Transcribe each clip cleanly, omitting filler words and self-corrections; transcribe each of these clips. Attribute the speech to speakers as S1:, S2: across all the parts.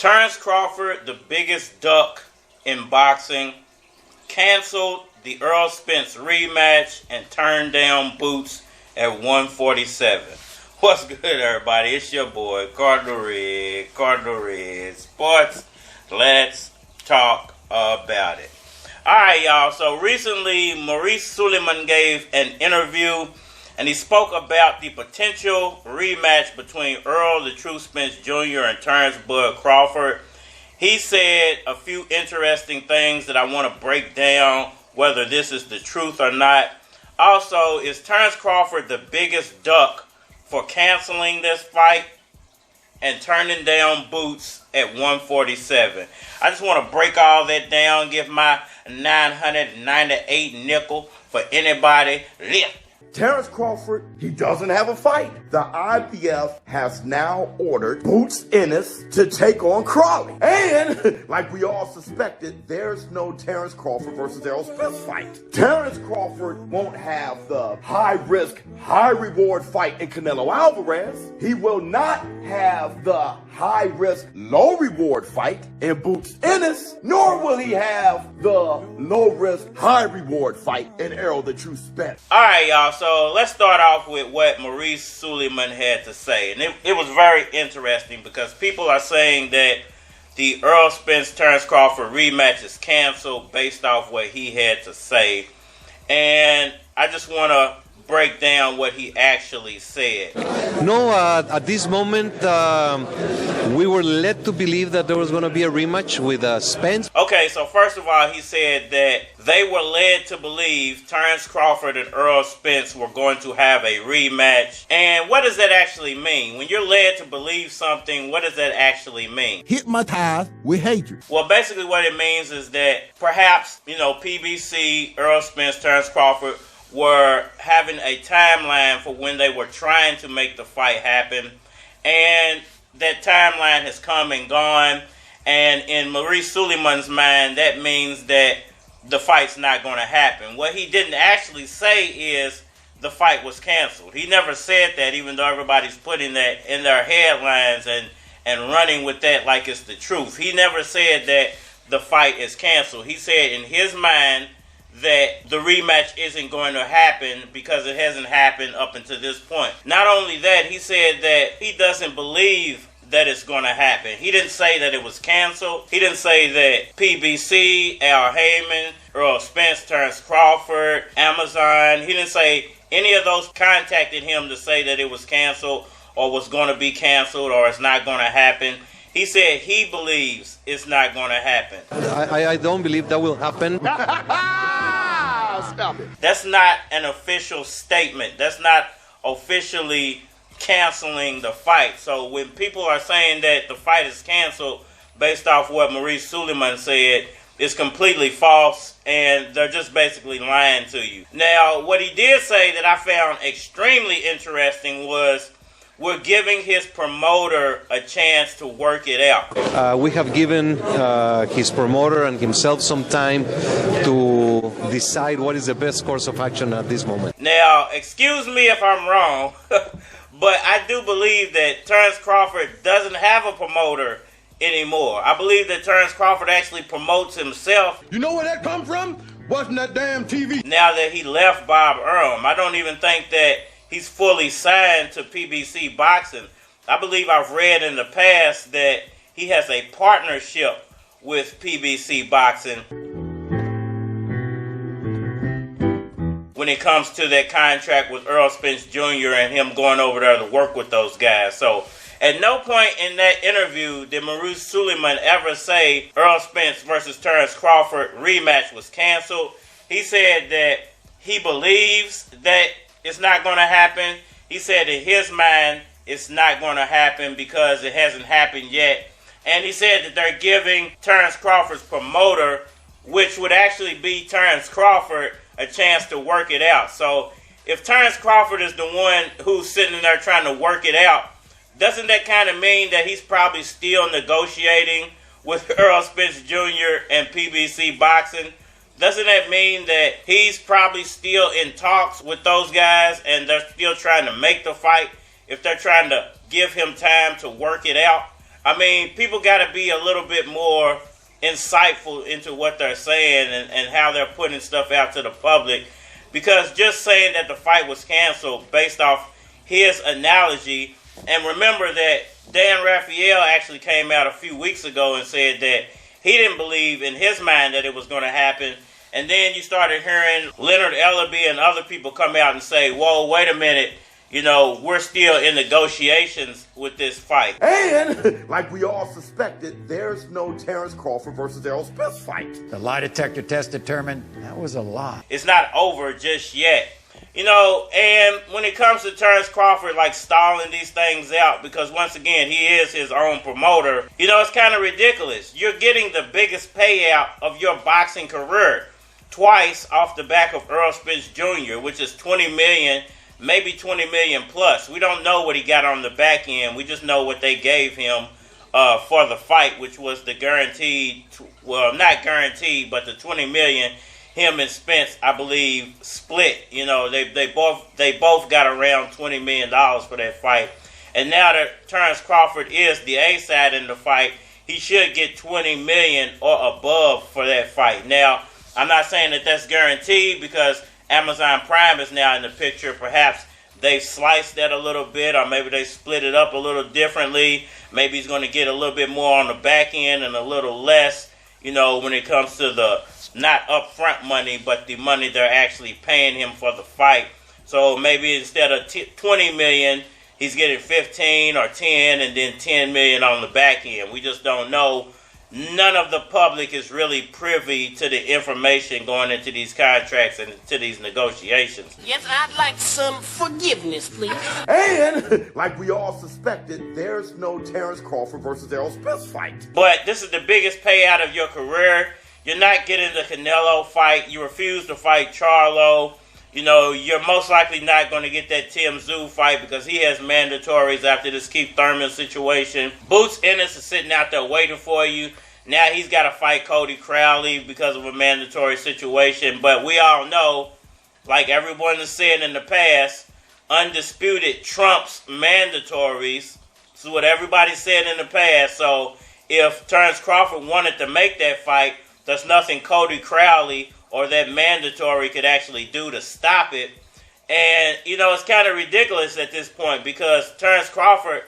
S1: Terence Crawford, the biggest duck in boxing, canceled the Errol Spence rematch and turned down boots at 147. What's good, everybody? It's your boy, Cardinal Red Sports. Let's talk about it. Alright, y'all. So recently, Maurice Suleiman gave an interview and he spoke about the potential rematch between Errol the True Spence Jr. and Terence Bud Crawford. He said a few interesting things that I want to break down, whether this is the truth or not. Also, is Terence Crawford the biggest duck for canceling this fight and turning down boots at 147? I just want to break all that down, give my 998 nickel for anybody lift.
S2: Terence Crawford, he doesn't have a fight. The IBF has now ordered Boots Ennis to take on Crawley. And, like we all suspected, there's no Terence Crawford versus Errol Spence fight. Terence Crawford won't have the high-risk, high-reward fight in Canelo Alvarez. He will not have the high-risk, low-reward fight in Boots Ennis, nor will he have the low-risk, high-reward fight in Errol the True Spence.
S1: All right, y'all. So let's start off with what Maurice Suleiman had to say. And it was very interesting because people are saying that the Errol Spence-Terence Crawford rematch is canceled based off what he had to say. And I just want to break down what he actually said.
S3: No, at this moment, we were led to believe that there was going to be a rematch with Spence.
S1: Okay, so first of all, he said that they were led to believe Terence Crawford and Errol Spence were going to have a rematch. And what does that actually mean? When you're led to believe something, what does that actually mean?
S4: Hypnotized with hatred.
S1: Well, basically what it means is that perhaps, PBC, Errol Spence, Terence Crawford were having a timeline for when they were trying to make the fight happen, and that timeline has come and gone, and in Maurice Suleiman's mind, that means that the fight's not going to happen. What he didn't actually say is the fight was canceled. He never said that, even though everybody's putting that in their headlines and running with that like it's the truth. He never said that the fight is canceled. He said in his mind that the rematch isn't going to happen because it hasn't happened up until this point. Not only that, he said that he doesn't believe that it's going to happen. He didn't say that it was canceled. He didn't say that PBC, Al Heyman, Errol Spence, Terence Crawford, Amazon, he didn't say any of those contacted him to say that it was canceled or was going to be canceled or it's not going to happen. He said he believes it's not going to happen.
S3: I don't believe that will happen.
S2: Stop it.
S1: That's not an official statement. That's not officially canceling the fight. So when people are saying that the fight is canceled based off what Maurice Suleiman said, it's completely false, and they're just basically lying to you. Now, what he did say that I found extremely interesting was we're giving his promoter a chance to work it out.
S3: We have given his promoter and himself some time to decide what is the best course of action at this moment.
S1: Now, excuse me if I'm wrong, but I do believe that Terence Crawford doesn't have a promoter anymore. I believe that Terence Crawford actually promotes himself.
S4: You know where that come from? Watching that damn TV.
S1: Now that he left Bob Earl, I don't even think that he's fully signed to PBC Boxing. I believe I've read in the past that he has a partnership with PBC Boxing when it comes to that contract with Errol Spence Jr. and him going over there to work with those guys. So at no point in that interview did Maurice Suleiman ever say Errol Spence versus Terence Crawford rematch was canceled. He said that he believes that it's not going to happen. He said in his mind it's not going to happen because it hasn't happened yet. And he said that they're giving Terence Crawford's promoter, which would actually be Terence Crawford, a chance to work it out. So if Terence Crawford is the one who's sitting there trying to work it out, doesn't that kind of mean that he's probably still negotiating with Errol Spence Jr. and PBC Boxing? Doesn't that mean that he's probably still in talks with those guys and they're still trying to make the fight if they're trying to give him time to work it out? I mean, people got to be a little bit more insightful into what they're saying and how they're putting stuff out to the public. Because just saying that the fight was canceled based off his analogy, and remember that Dan Raphael actually came out a few weeks ago and said that he didn't believe in his mind that it was going to happen. And then you started hearing Leonard Ellaby and other people come out and say, whoa, wait a minute, you know, we're still in negotiations with this fight.
S2: And, like we all suspected, there's no Terence Crawford versus Errol Spence fight.
S5: The lie detector test determined that was a lie.
S1: It's not over just yet. You know, and when it comes to Terence Crawford, like, stalling these things out, because once again, he is his own promoter, you know, it's kind of ridiculous. You're getting the biggest payout of your boxing career twice off the back of Errol Spence Jr., which is $20 million, maybe $20 million plus. We don't know what he got on the back end. We just know what they gave him for the fight, which was the guaranteed, well, not guaranteed, but the $20 million. Him and Spence, I believe, split. You know, they both got around $20 million for that fight. And now that Terence Crawford is the A side in the fight, he should get $20 million or above for that fight. Now, I'm not saying that that's guaranteed because Amazon Prime is now in the picture. Perhaps they sliced that a little bit, or maybe they split it up a little differently. Maybe he's going to get a little bit more on the back end and a little less, you know, when it comes to the not upfront money, but the money they're actually paying him for the fight. So maybe instead of $20 million, he's getting 15 or 10 and then $10 million on the back end. We just don't know. None of the public is really privy to the information going into these contracts and to these negotiations.
S6: Yes, I'd like some forgiveness, please.
S2: And, like we all suspected, there's no Terence Crawford versus Errol Spence fight.
S1: But this is the biggest payout of your career. You're not getting the Canelo fight. You refuse to fight Charlo. You know, you're most likely not going to get that Tim Tszyu fight because he has mandatories after this Keith Thurman situation. Boots Ennis is sitting out there waiting for you. Now he's got to fight Cody Crowley because of a mandatory situation. But we all know, like everyone has said in the past, undisputed trumps mandatories. This is what everybody said in the past. So if Terence Crawford wanted to make that fight, there's nothing Cody Crowley or that mandatory could actually do to stop it. And, you know, it's kind of ridiculous at this point because Terence Crawford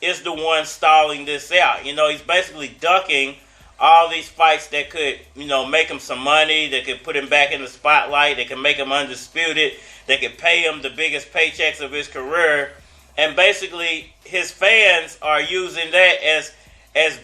S1: is the one stalling this out. You know, he's basically ducking all these fights that could, you know, make him some money, that could put him back in the spotlight, that could make him undisputed, that could pay him the biggest paychecks of his career. And basically, his fans are using that as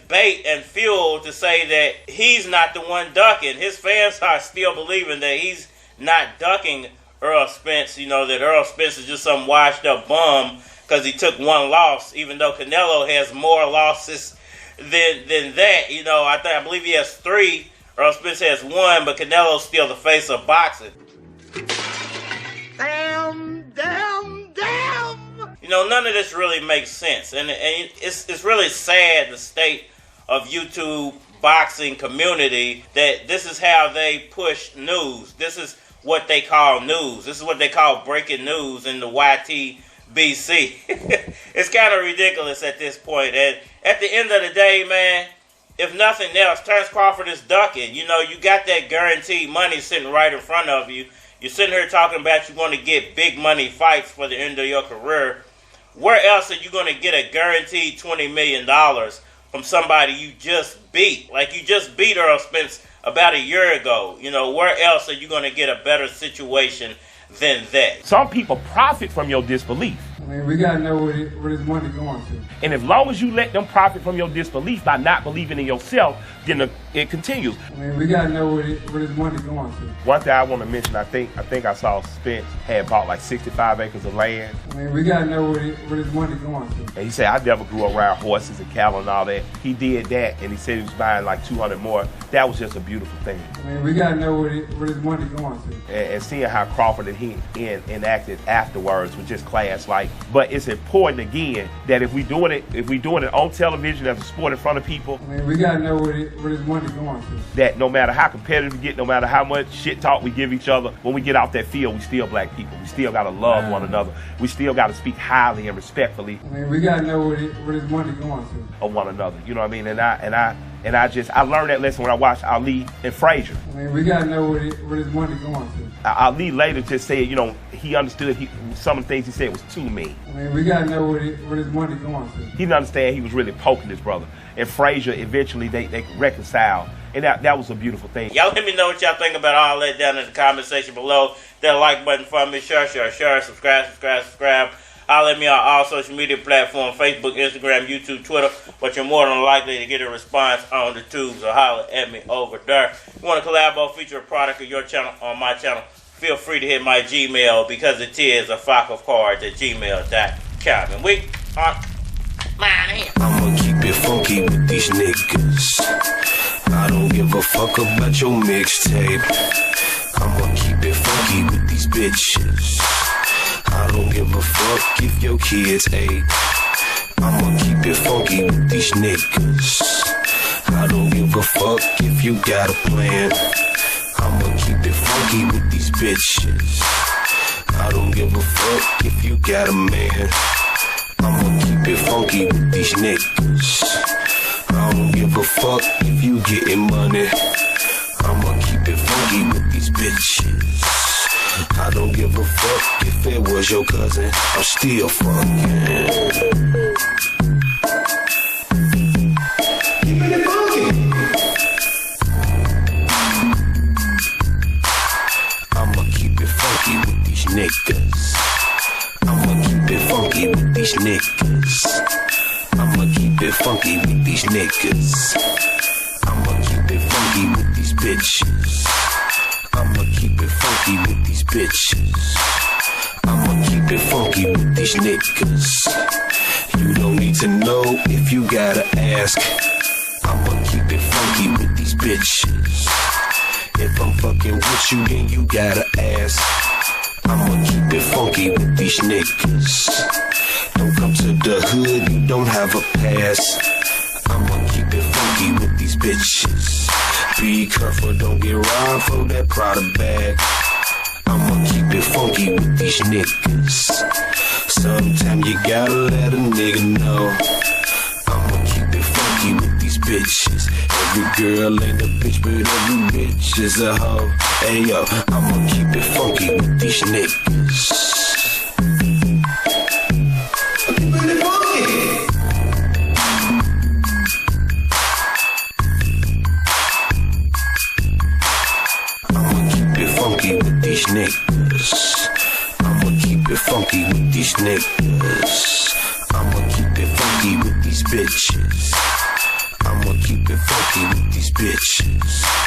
S1: bait and fuel to say that he's not the one ducking. His fans are still believing that he's not ducking Errol Spence, you know, that Errol Spence is just some washed up bum because he took one loss, even though Canelo has more losses than that. You know, I believe he has 3. Errol Spence has 1, but Canelo's still the face of boxing.
S2: Damn.
S1: You know, none of this really makes sense. And it's really sad, the state of YouTube boxing community, that this is how they push news. This is what they call news. This is what they call breaking news in the YTBC. It's kind of ridiculous at this point. And at the end of the day, man, if nothing else, Terence Crawford is ducking. You know, you got that guaranteed money sitting right in front of you. You're sitting here talking about you want to get big money fights for the end of your career. Where else are you going to get a guaranteed $20 million from somebody you just beat? Like, you just beat Errol Spence about a year ago. You know, where else are you going to get a better situation than that?
S7: Some people profit from your disbelief.
S8: I mean, we got to know where this money going to.
S7: And as long as you let them profit from your disbelief by not believing in yourself, then it continues.
S8: I mean, we got to know where this money going to.
S7: One thing I want to mention, I think I saw Spence had bought like 65 acres of land.
S8: I mean, we got to know where this money going to.
S7: And he said, I never grew up around horses and cattle and all that. He did that, and he said he was buying like 200 more. That was just a beautiful thing.
S8: I mean, we got to know where this money going to.
S7: And seeing how Crawford and he enacted afterwards was just class-like. But it's important, again, that if we doing it on television as a sport in front of people.
S8: I mean, we got to know where his money going to.
S7: That no matter how competitive we get, no matter how much shit talk we give each other, when we get out that field, we still black people. We still gotta love one another. We still gotta speak highly and respectfully.
S8: I mean, we gotta know where his money going to.
S7: Of one another. You know what I mean? And I learned that lesson when I watched Ali and Frazier.
S8: I mean, we gotta know where his money going to.
S7: Ali later just said, you know, he understood some of the things he said was too mean.
S8: I mean, we gotta know where his money going to.
S7: He didn't understand he was really poking his brother. And Frazier, eventually, they reconciled. And that was a beautiful thing.
S1: Y'all let me know what y'all think about all that down in the comment section below. That like button for me. Share, subscribe. Holler at me on all social media platforms, Facebook, Instagram, YouTube, Twitter. But you're more than likely to get a response on the tubes, so holler at me over there. If you want to collab or feature a product of your channel on my channel, feel free to hit my Gmail, because it is a flock of cards at gmail.com. And we are mine.
S9: I'ma keep it funky with these niggas. I don't give a fuck about your mixtape. I'ma keep it funky with these bitches. I don't give a fuck if your kids ate. I'ma keep it funky with these niggas. I don't give a fuck if you got a plan. I'ma keep it funky with these bitches. I don't give a fuck if you got a man. I'ma keep it funky with these niggas. I don't give a fuck if you getting money. I'ma keep it funky with these bitches. I don't give a fuck if it was your cousin. I'm still fucking. Keeping it funky. I'ma keep it funky with these niggas. I'ma keep it funky with these niggas. I'ma keep it funky with these niggas. I'ma keep it funky with these bitches. I'ma keep it funky with these bitches. I'ma keep it funky with these niggas. You don't need to know if you gotta ask. I'ma keep it funky with these bitches. If I'm fucking with you, then you gotta ask. I'ma keep it funky with these niggas. Don't come to the hood, you don't have a pass. I'ma keep it funky with these bitches. Be careful, don't get robbed for that Prada bag. I'ma keep it funky with these niggas. Sometimes you gotta let a nigga know. I'ma keep it funky with these bitches. Every girl ain't a bitch, but every bitch is a hoe. Hey yo, I'ma keep it funky with these niggas. Keeping it funky. Funky with these niggas. I'ma keep it funky with these niggas. I'ma keep it funky with these bitches. I'ma keep it funky with these bitches.